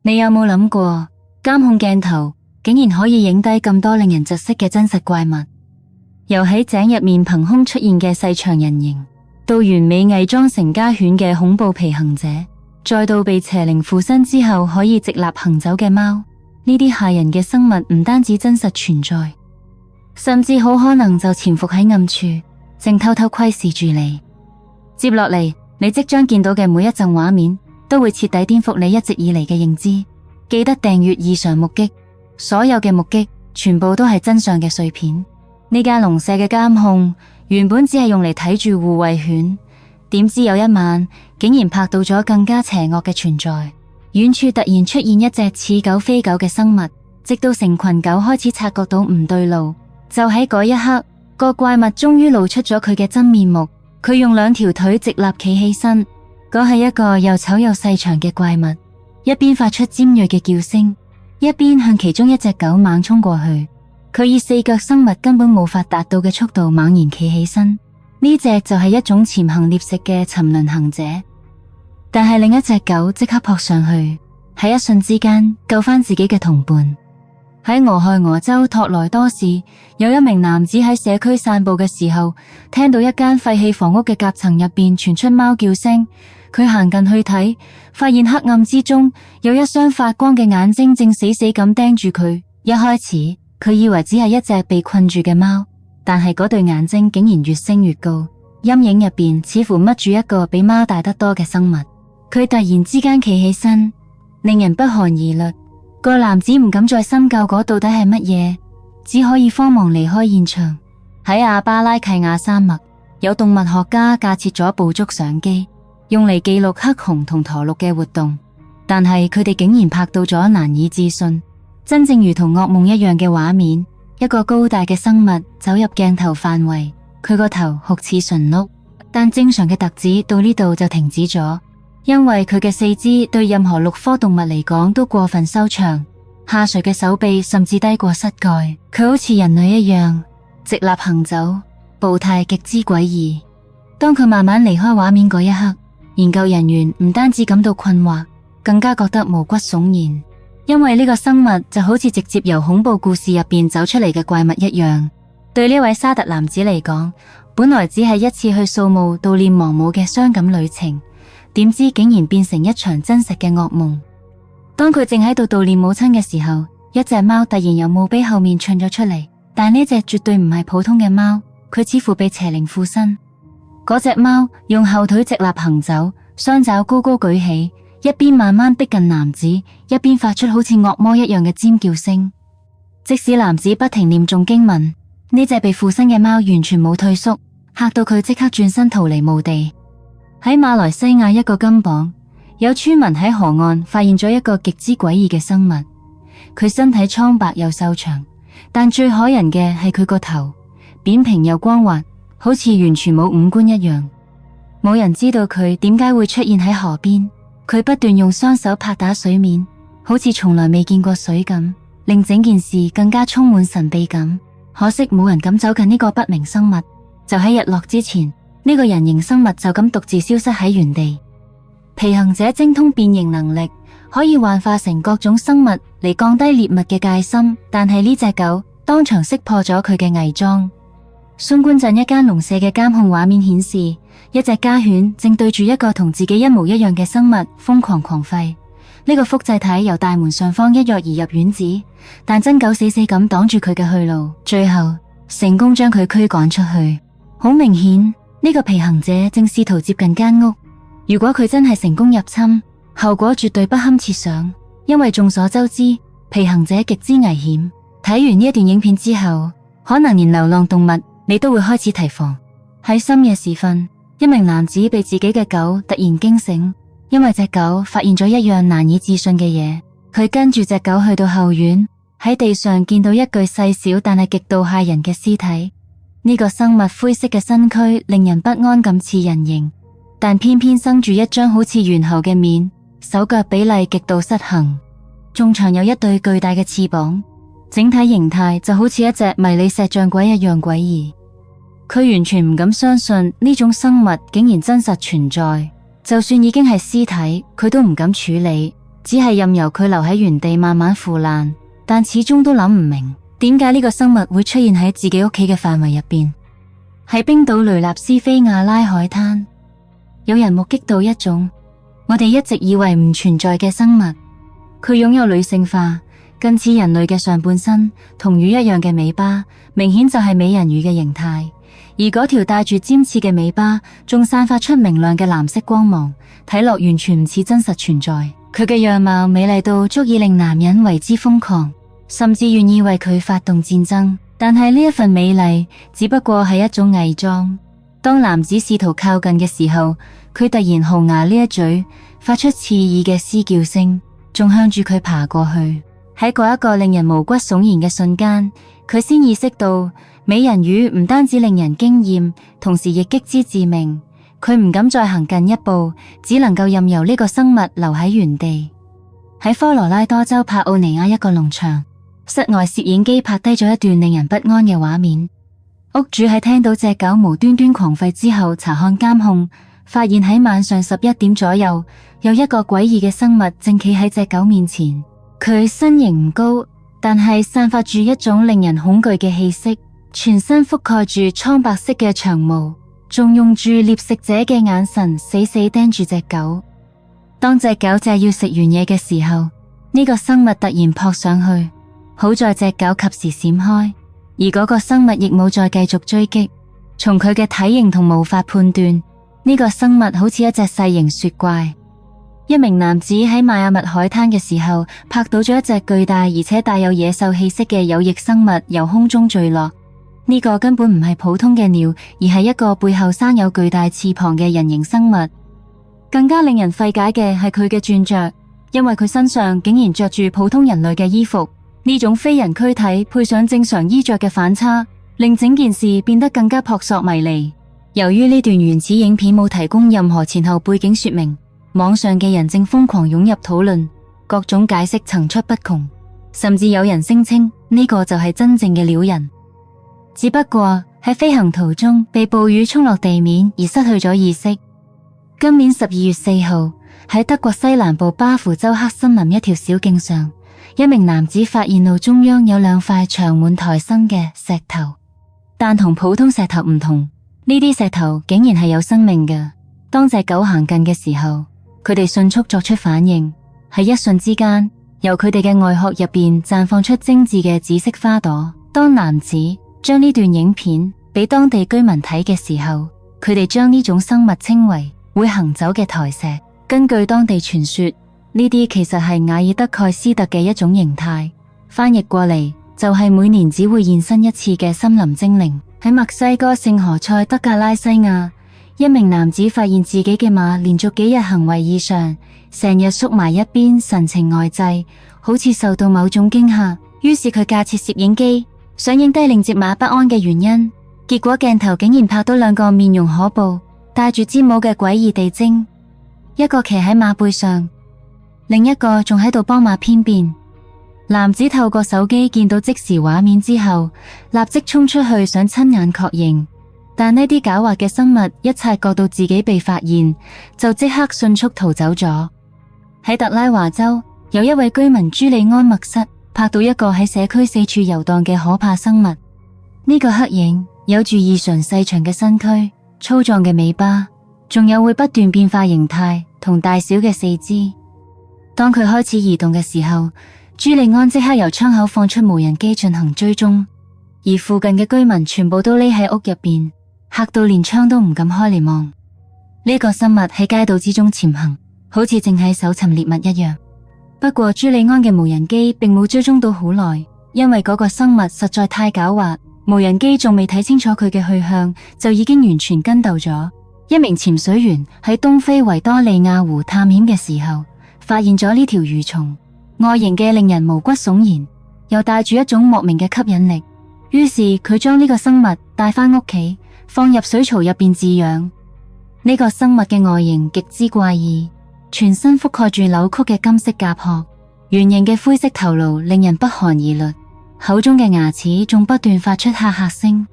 你有冇諗過，監控鏡頭竟然可以影低咁多令人窒息嘅真實怪物？由喺井入面憑空出現嘅細長人形，到完美偽裝成家犬嘅恐怖皮行者，再到被邪靈附身之後可以直立行走嘅貓，呢啲嚇人嘅生物唔單止真實存在，甚至好可能就潛伏喺暗處，正偷偷窺視住你。接落嚟，你即將見到嘅每一幀畫面，都會徹底顛覆你一直以嚟嘅認知。記得訂閱異常目擊，所有嘅目擊全部都係真相嘅碎片。呢間農舍嘅監控原本只係用嚟睇住護衛犬，點知有一晚竟然拍到咗更加邪惡嘅存在。遠處突然出現一隻似狗非狗嘅生物，直到成群狗開始察覺到唔對路，就喺嗰一刻，個怪物終於露出咗佢嘅真面目。佢用兩條腿直立企起身，嗰係一個又醜又細長嘅怪物，一邊發出尖銳嘅叫聲，一邊向其中一隻狗猛衝過去。佢以四腳生物根本無法達到嘅速度猛然企起身，呢隻就係一種潛行獵食嘅沉淪行者。但係另一隻狗即刻撲上去，喺一瞬之間救返自己嘅同伴。喺俄亥俄州托萊多市，有一名男子喺社區散步嘅時候，聽到一間廢棄房屋嘅夾層入邊傳出貓叫聲。佢行近去睇，發現黑暗之中有一雙發光嘅眼睛正死死咁盯住佢。一開始佢以為只係一隻被困住嘅貓，但係嗰對眼睛竟然越升越高，陰影入邊似乎mất住一個比貓大得多嘅生物。佢突然之間企起身，令人不寒而慄。個男子唔敢再深究嗰到底係乜嘢，只可以慌忙離開現場。喺阿巴拉契亞山脈，有動物學家架設咗捕捉相機，用嚟記錄黑熊同駝鹿嘅活動，但係佢哋竟然拍到咗難以置信，真正如同噩夢一樣嘅畫面。一個高大嘅生物走入鏡頭範圍，佢個頭酷似馴鹿，但正常嘅特指到呢度就停止咗。因為佢嘅四肢對任何鹿科動物嚟講都過分修長，下垂嘅手臂甚至低過膝蓋。佢好似人類一樣直立行走，步態極之詭異。當佢慢慢離開畫面嗰一刻，研究人員唔單止感到困惑，更加覺得毛骨悚然。因為呢個生物就好似直接由恐怖故事入邊走出嚟嘅怪物一樣。對呢位沙特男子嚟講，本來只係一次去掃墓悼念亡母嘅傷感旅程，點知竟然變成一場真實嘅噩夢。當佢正喺度悼念母親嘅時候，一隻貓突然由墓碑後面竄咗出嚟，但呢隻絕對唔係普通嘅貓，佢似乎被邪靈附身。嗰隻貓用後腿直立行走，雙爪高高舉起，一邊慢慢逼近男子，一邊發出好似惡魔一樣嘅尖叫聲。即使男子不停念誦經文，呢隻被附身嘅貓完全冇退縮，嚇到佢即刻轉身逃離墓地。喺馬來西亞一個金榜，有村民喺河岸發現咗一個極之詭異嘅生物。佢身體蒼白又瘦長，但最可人嘅係佢個頭扁平又光滑，好似完全冇五官一樣。冇人知道佢點解會出現喺河邊。佢不斷用雙手拍打水面，好似從來未見過水咁，令整件事更加充滿神秘感。可惜冇人敢走近呢個不明生物。就喺日落之前，呢個人形生物就咁獨自消失喺原地。皮行者精通變形能力，可以幻化成各種生物嚟降低獵物嘅戒心，但係呢隻狗當場識破咗佢嘅偽裝。松官鎮一間農舍嘅監控畫面顯示，一隻家犬正對住一個同自己一模一樣嘅生物瘋狂狂吠。呢個複製體由大門上方一躍而入院子，但真狗死死咁擋住佢嘅去路，最後成功將佢驅趕出去。好明顯，呢個皮行者正試圖接近間屋。如果佢真係成功入侵，後果絕對不堪設想，因為眾所周知，皮行者極之危險。睇完呢一段影片之後，可能連流浪動物你都會開始提防。喺深夜時分，一名男子被自己嘅狗突然驚醒，因為隻狗發現咗一樣難以置信嘅嘢。佢跟住隻狗去到後院，喺地上見到一具細小但係極度嚇人嘅屍體。呢個生物灰色嘅身軀令人不安咁似人形，但偏偏生住一張好似猿猴嘅面，手腳比例極度失衡，仲長有一對巨大嘅翅膀，整體形態就好似一隻迷你石像鬼一樣詭異。佢完全唔敢相信呢種生物竟然真實存在，就算已經係屍體，佢都唔敢處理，只係任由佢留喺原地慢慢腐爛，但始終都諗唔明點解呢個生物會出現喺自己屋企嘅範圍入邊。喺冰島雷納斯菲亞拉海灘，有人目擊到一種我哋一直以為唔存在嘅生物，佢擁有女性化、近似人類嘅上半身，同魚一樣嘅尾巴，明顯就係美人魚嘅形態。而嗰條帶住尖刺嘅尾巴，仲散發出明亮嘅藍色光芒，睇落完全唔似真實存在。佢嘅樣貌美麗到足以令男人為之瘋狂，甚至願意為佢發動戰爭。但係呢一份美麗只不過係一種偽裝。當男子試圖靠近嘅時候，佢突然豪牙呢一嘴，發出刺耳嘅嘶叫聲，仲向住佢爬過去。喺嗰一個令人毛骨悚然嘅瞬間，佢先意識到美人魚唔單止令人驚艷，同時亦極之致命。佢唔敢再行近一步，只能夠任由呢個生物留喺原地。喺科羅拉多州帕奧尼亞一個農場，室外攝影機拍低咗一段令人不安嘅畫面。屋主喺聽到隻狗無端端狂吠之後，查看監控，發現喺晚上11點左右，有一個詭異嘅生物正企喺隻狗面前。佢身形唔高，但係散發住一種令人恐懼嘅氣息，全身覆蓋住蒼白色嘅長毛，仲用住獵食者嘅眼神死死盯住隻狗。當隻狗正要食完嘢嘅時候，呢個生物突然撲上去，好在隻狗及時閃開，而嗰個生物亦冇再繼續追擊。從佢嘅體型同毛髮判斷，呢個生物好似一隻細型雪怪。一名男子喺邁阿密海灘嘅時候，拍到咗一隻巨大而且帶有野獸氣息嘅有翼生物由空中墜落。呢個根本唔係普通嘅鳥，而係一個背後生有巨大翅膀嘅人形生物。更加令人費解嘅係佢嘅穿着，因為佢身上竟然着住普通人類嘅衣服。呢種非人軀體配上正常衣着嘅反差，令整件事變得更加撲朔迷離。由於呢段原始影片冇提供任何前後背景說明，網上嘅人正瘋狂湧入討論，各種解釋層出不窮，甚至有人聲稱呢個就係真正嘅鳥人，只不過喺飛行途中被暴雨沖落地面而失去咗意識。今年12月4號，喺德國西南部巴伐州黑森林一條小徑上，一名男子發現路中央有兩塊長滿苔蘚嘅石頭，但同普通石頭唔同，呢啲石頭竟然係有生命嘅。當隻狗行近嘅時候，佢哋迅速作出反應，喺一瞬之間，由佢哋嘅外殼入邊綻放出精緻嘅紫色花朵。當男子將呢段影片俾當地居民睇嘅時候，佢哋將呢種生物稱為會行走嘅苔石。根據當地傳說，呢啲其實係瓦爾德蓋斯特嘅一種形態，翻譯過嚟就係每年只會現身一次嘅森林精靈。喺墨西哥聖何塞德格拉西亞，一名男子發現自己嘅馬連續幾日行為異常，成日縮埋一邊，神情呆滯，好似受到某種驚嚇。於是佢架設攝影機，想影低令接馬不安嘅原因。結果鏡頭竟然拍到兩個面容可怖、戴住尖帽嘅詭異地精，一個騎喺馬背上，另一個仲喺度幫馬偏便。男子透過手機見到即時畫面之後，立即衝出去想親眼確認。但呢啲狡猾嘅生物一察覺到自己被發現，就即刻迅速逃走咗。喺特拉華州，有一位居民朱利安默瑟拍到一個喺社區四處遊蕩嘅可怕生物。呢個黑影有住異常細長嘅身軀、粗壯嘅尾巴，仲有會不斷變化形態同大小嘅四肢。當佢開始移動嘅時候，朱利安即刻由窗口放出無人機進行追蹤，而附近嘅居民全部都匿喺屋入邊，嚇到連窗都唔敢開嚟望。呢個生物喺街道之中潛行，好似正喺搜尋獵物一樣。不過朱利安嘅無人機並冇追蹤到好耐，因為嗰個生物實在太狡猾，無人機仲未睇清楚佢嘅去向，就已經完全跟鬥咗。一名潛水員喺東非維多利亞湖探險嘅時候，發現咗呢條魚蟲，外形嘅令人毛骨悚然，又帶住一種莫名嘅吸引力。於是佢將呢個生物帶返屋企，放入水槽入邊飼養。呢個生物嘅外形極之怪異，全身覆蓋住扭曲嘅金色甲殼，圓形嘅灰色頭顱令人不寒而慄，口中嘅牙齒仲不斷發出哈哈聲。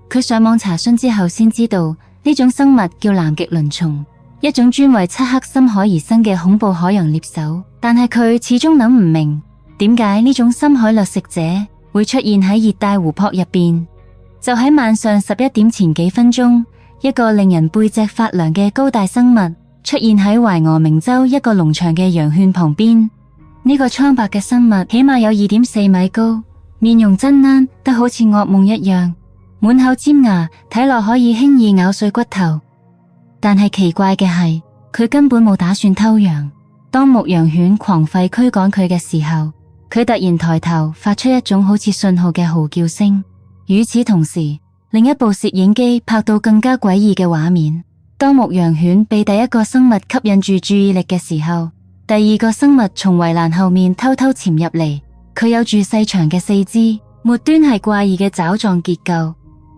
佢上網查詢之後先知道，呢種生物叫南極鱗蟲，一種專為漆黑深海而生嘅恐怖海洋獵手。但係佢始終諗唔明點解呢種深海掠食者會出現喺熱帶湖泊入邊。就喺晚上11點前幾分鐘，一個令人背脊發涼嘅高大生物出現喺懷俄明州一個農場嘅羊圈旁邊。呢個蒼白嘅生物起碼有2.4米高，面容真躝得好似噩夢一樣，滿口尖牙，睇落可以輕易咬碎骨頭。但係奇怪嘅係，佢根本冇打算偷羊。當牧羊犬狂吠驅趕佢嘅時候，佢突然抬頭發出一種好似信號嘅嚎叫聲。與此同時，另一部攝影機拍到更加詭異嘅畫面。當牧羊犬被第一個生物吸引住注意力嘅時候，第二個生物從圍欄後面偷偷潛入嚟。佢有住細長嘅四肢，末端係怪異嘅爪狀結構，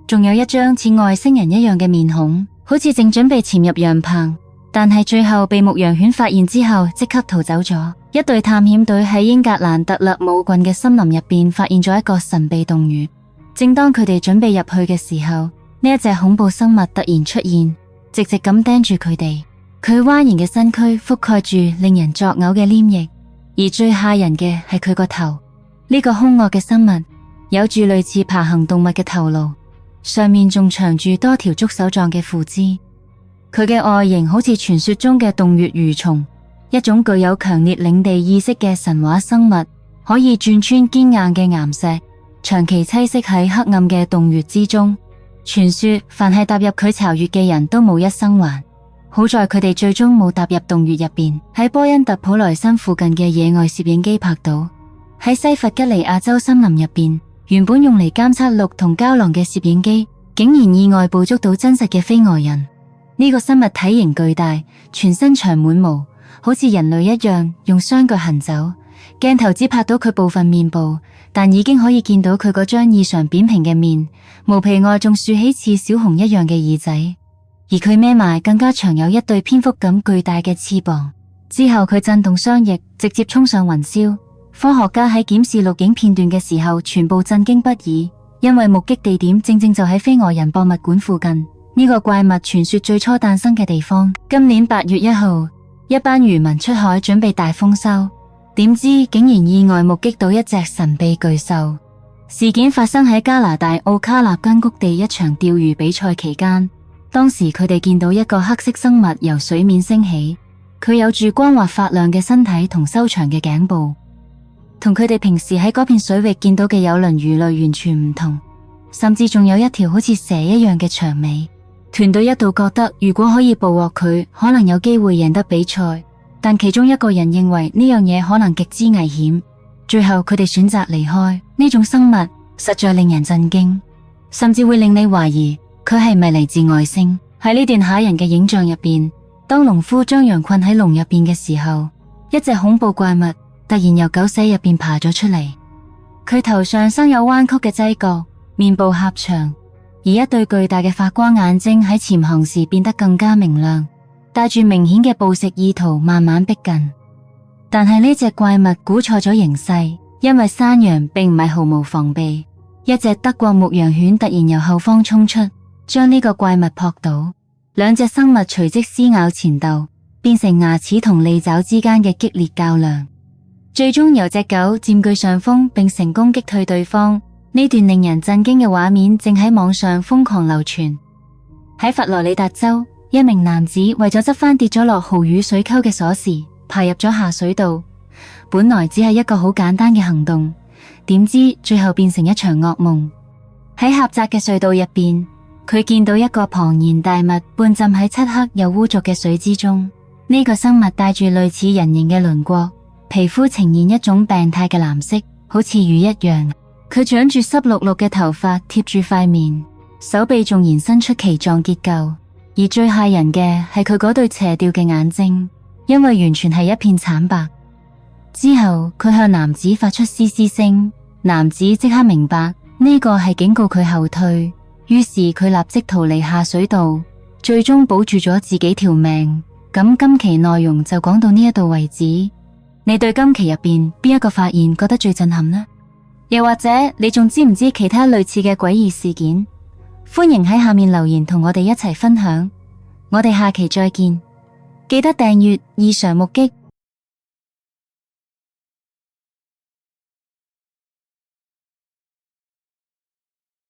仲有一張似外星人一樣嘅面孔，好似正準備潛入羊棚。但係最後被牧羊犬發現之後，即刻逃走咗。一隊探險隊喺英格蘭特勒姆郡嘅森林入邊發現咗一個神秘洞穴。正當佢哋準備入去嘅時候，呢一隻恐怖生物突然出現，直直咁盯住佢哋。佢蜿蜒嘅身軀覆蓋住令人作嘔嘅黏液，而最嚇人嘅係佢個頭。呢個兇惡嘅生物有住類似爬行動物嘅頭顱，上面仲長住多條觸手狀嘅附肢。佢嘅外形好似傳說中嘅洞穴蠕蟲，一種具有強烈領地意識嘅神話生物，可以鑽穿堅硬嘅岩石，長期棲息喺黑暗嘅洞穴之中。傳說凡係踏入佢巢穴嘅人都冇一生還。好在佢哋最終冇踏入洞穴入邊，喺波恩特普萊森附近嘅野外攝影機拍到。喺西弗吉尼亞州森林入邊，原本用嚟監測鹿同郊狼嘅攝影機，竟然意外捕捉到真實嘅飛蛾人。呢個生物體型巨大，全身長滿毛，好似人類一樣用雙腳行走。鏡頭只拍到佢部分面部，但已經可以見到佢嗰張異常扁平嘅面，毛皮外仲豎起似小熊一樣嘅耳仔，而佢孭埋更加長有一對蝙蝠咁巨大嘅翅膀。之後佢震動雙翼，直接衝上雲霄。科學家喺檢視錄影片段嘅時候，全部震驚不已，因為目擊地點正正就喺飛蛾人博物館附近，呢個怪物傳說最初誕生嘅地方。今年8月1號，一班漁民出海準備大豐收，點知竟然意外目擊到一隻神秘巨獸。事件發生喺加拿大奧卡納根谷地一場釣魚比賽期間，當時佢哋見到一個黑色生物由水面升起，佢有住光滑發亮嘅身體同修長嘅頸部，同佢哋平時喺嗰片水域見到嘅有鱗魚類完全唔同，甚至仲有一條好似蛇一樣嘅長尾。團隊一度覺得如果可以捕獲佢，可能有機會贏得比賽，但其中一個人認為呢樣嘢可能極之危險，最後佢哋選擇離開。呢種生物實在令人震驚，甚至會令你懷疑佢係咪嚟自外星。喺呢段嚇人嘅影像入邊，當農夫將羊困喺籠入邊嘅時候，一隻恐怖怪物突然由狗舍入邊爬咗出嚟。佢頭上生有彎曲嘅犄角，面部狹長，而一對巨大嘅發光眼睛喺潛行時變得更加明亮，帶住明顯嘅捕食意圖慢慢逼近。但係呢隻怪物估錯咗形勢，因為山羊並唔係毫無防備，一隻德國牧羊犬突然由後方衝出，將呢個怪物撲倒。兩隻生物隨即撕咬纏鬥，變成牙齒同利爪之間嘅激烈較量，最終由隻狗佔據上風並成功擊退對方。呢段令人震驚嘅畫面正喺網上瘋狂流傳。喺佛羅里達州，一名男子為咗執返跌咗落蠔魚水溝嘅鎖匙，爬入咗下水道。本來只係一個好簡單嘅行動，點知最後變成一場噩夢。喺狹窄嘅隧道入邊，佢見到一個龐然大物半浸喺漆黑又污濁嘅水之中。呢個生物帶住類似人形嘅輪廓，皮膚呈現一種病態嘅藍色，好似魚一樣。佢長住濕漉漉嘅頭髮貼住塊面，手臂仲延伸出鰭狀結構，而最嚇人嘅係佢嗰對斜掉嘅眼睛，因為完全係一片慘白。之後佢向男子發出嘶嘶聲，男子即刻明白呢個係警告佢後退，於是佢立即逃離下水道，最終保住咗自己條命。咁今期內容就講到呢一度為止。你對今期入邊邊一個發現覺得最震撼呢？又或者你仲知唔知其他類似嘅詭異事件？歡迎喺下面留言同我哋一齊分享。我哋下期再見，記得訂閱異常目擊。